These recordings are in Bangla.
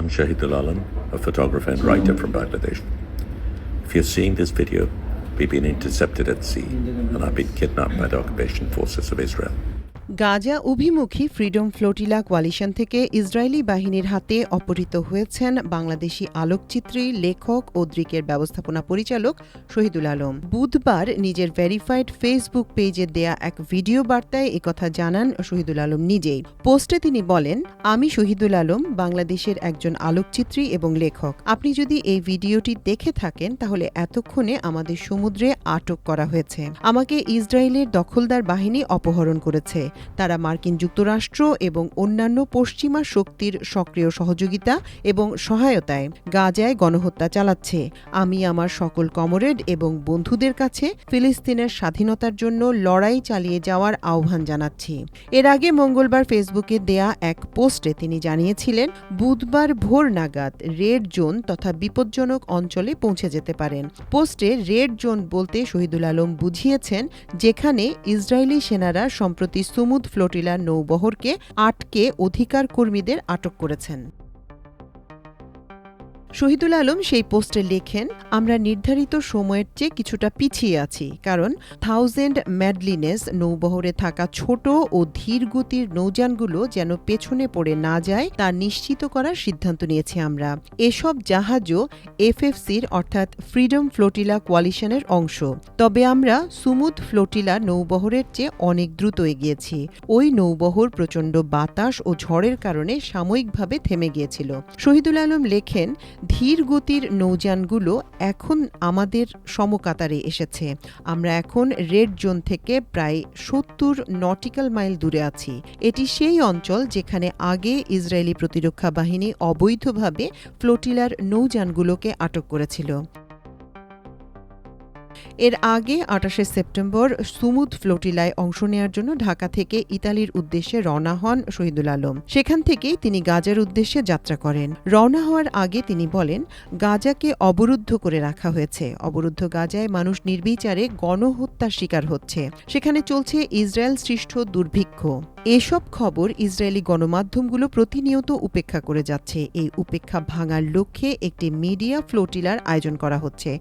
I'm Shahidul Alam, a photographer and writer from Bangladesh. If you're seeing this video, we've been intercepted at sea and I've been kidnapped by the occupation forces of Israel. Gaza অভিমুখী ফ্রিডম ফ্লোটিলা কোয়ালিশন থেকে ইসরায়েলি বাহিনীর হাতে অপহৃত হয়েছেন বাংলাদেশি আলোকচিত্রী, লেখক ও দৃকের ব্যবস্থাপনা পরিচালক শহীদুল আলম। বুধবার নিজের ভেরিফাইড ফেসবুক পেজে দেয়া এক ভিডিও বার্তায় একথা জানান শহীদুল আলম নিজেই। পোস্টে তিনি বলেন, আমি শহীদুল আলম, বাংলাদেশের একজন আলোকচিত্রী এবং লেখক। আপনি যদি এই ভিডিওটি দেখে থাকেন তাহলে এতক্ষণে আমাদের সমুদ্রে আটক করা হয়েছে। আমাকে ইসরায়েলের দখলদার বাহিনী অপহরণ করেছে। তারা মার্কিন যুক্তরাষ্ট্র এবং অন্যান্য পশ্চিমা শক্তির সক্রিয় সহযোগিতা এবং সহায়তায় গাজায় গণহত্যা চালাচ্ছে। আমি আমার সকল কমরেড এবং বন্ধুদের কাছে ফিলিস্তিনের স্বাধীনতার জন্য লড়াই চালিয়ে যাওয়ার আহ্বান জানাচ্ছি। এর আগে মঙ্গলবার ফেসবুকে দেয়া এক পোস্টে তিনি জানিয়েছিলেন, বুধবার ভোর নাগাদ রেড জোন তথা বিপজ্জনক অঞ্চলে পৌঁছে যেতে পারেন। পোস্টে রেড জোন বলতে শহীদুল আলম বুঝিয়েছেন যেখানে ইসরায়েলি সেনারা সম্প্রতি সুমুদ ফ্লোটিলা নৌবহরকে আটকে অধিকার কর্মীদের আটক করেছেন। শহীদুল আলম সেই পোস্টে লেখেন, আমরা নির্ধারিত সময়ের চেয়ে কিছুটা পিছিয়ে আছি, কারণ থাউজেন্ড ম্যাডলিনেস নৌবহরে থাকা ছোট ও ধীর গতির নৌযানগুলো যেন পেছনে পড়ে না যায় তা নিশ্চিত করার সিদ্ধান্ত নিয়েছি আমরা। এসব জাহাজও এফএফসির অর্থাৎ ফ্রিডম ফ্লোটিলা কোয়ালিশনের অংশ। তবে আমরা সুমুদ ফ্লোটিলা নৌবহরের চেয়ে অনেক দ্রুত এগিয়েছি। ওই নৌবহর প্রচণ্ড বাতাস ও ঝড়ের কারণে সাময়িকভাবে থেমে গিয়েছিল। শহীদুল আলম লেখেন, ধীর গতির নৌযানগুলো এখন আমাদের সমকাতারে এসেছে। আমরা এখন রেড জোন থেকে প্রায় 70 নটিক্যাল মাইল দূরে আছি। এটি সেই অঞ্চল যেখানে আগে ইসরায়েলি প্রতিরক্ষা বাহিনী অবৈধভাবে ফ্লোটিলার নৌযানগুলোকে আটক করেছিল। এর আগে 28 সেপ্টেম্বর সুমুদ ফ্লোটিলায় অংশ নেয়ার জন্য ঢাকা থেকে ইতালির উদ্দেশ্যে রওনা হন শহীদুল আলম। সেখান থেকেই তিনি গাজার উদ্দেশ্যে যাত্রা করেন। রওনা হওয়ার আগে তিনি বলেন, গাজাকে অবরুদ্ধ করে রাখা হয়েছে। অবরুদ্ধ গাজায় মানুষ নির্বিচারে গণহত্যার শিকার হচ্ছে। সেখানে চলছে ইসরায়েল সৃষ্ট দুর্ভিক্ষ। এসব খবর ইসরায়েলি গণমাধ্যমগুলো প্রতিনিয়ত উপেক্ষা করে যাচ্ছে। এই উপেক্ষা ভাঙার লক্ষ্যে একটি মিডিয়া ফ্লোটিলার আয়োজন করা হচ্ছে।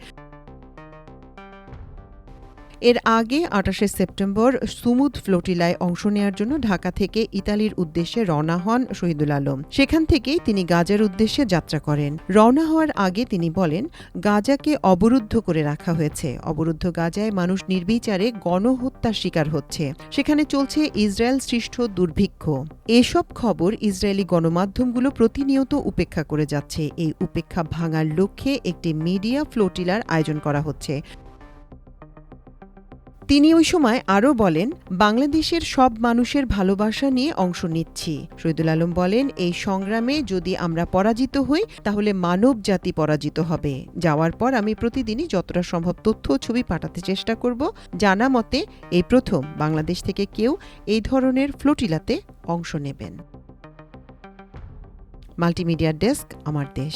এর আগে 28 সেপ্টেম্বর সুমুদ ফ্লোটিলায় অংশ নেয়ার জন্য ঢাকা থেকে ইতালির উদ্দেশ্যে রওনা হন শহীদুল আলম। সেখান থেকেই তিনি গাজার উদ্দেশ্যে যাত্রা করেন। রওনা হওয়ার আগে তিনি বলেন, গাজাকে অবরুদ্ধ করে রাখা হয়েছে। অবরুদ্ধ গাজায় মানুষ নির্বিচারে গণহত্যার শিকার হচ্ছে। সেখানে চলছে ইসরায়েল সৃষ্ট দুর্ভিক্ষ। এসব খবর ইসরায়েলি গণমাধ্যমগুলো প্রতিনিয়ত উপেক্ষা করে যাচ্ছে। এই উপেক্ষা ভাঙার লক্ষ্যে একটি মিডিয়া ফ্লোটিলার আয়োজন করা হচ্ছে। তিনি ওই সময় আরও বলেন, বাংলাদেশের সব মানুষের ভালোবাসা নিয়ে অংশ নিচ্ছি। শহীদুল আলম বলেন, এই সংগ্রামে যদি আমরা পরাজিত হই তাহলে মানব জাতি পরাজিত হবে। যাওয়ার পর আমি প্রতিদিনই যতটা সম্ভব তথ্য ও ছবি পাঠাতে চেষ্টা করব। জানা মতে এই প্রথম বাংলাদেশ থেকে কেউ এই ধরনের ফ্লোটিলাতে অংশ নেবেন। মাল্টিমিডিয়া ডেস্ক, আমার দেশ।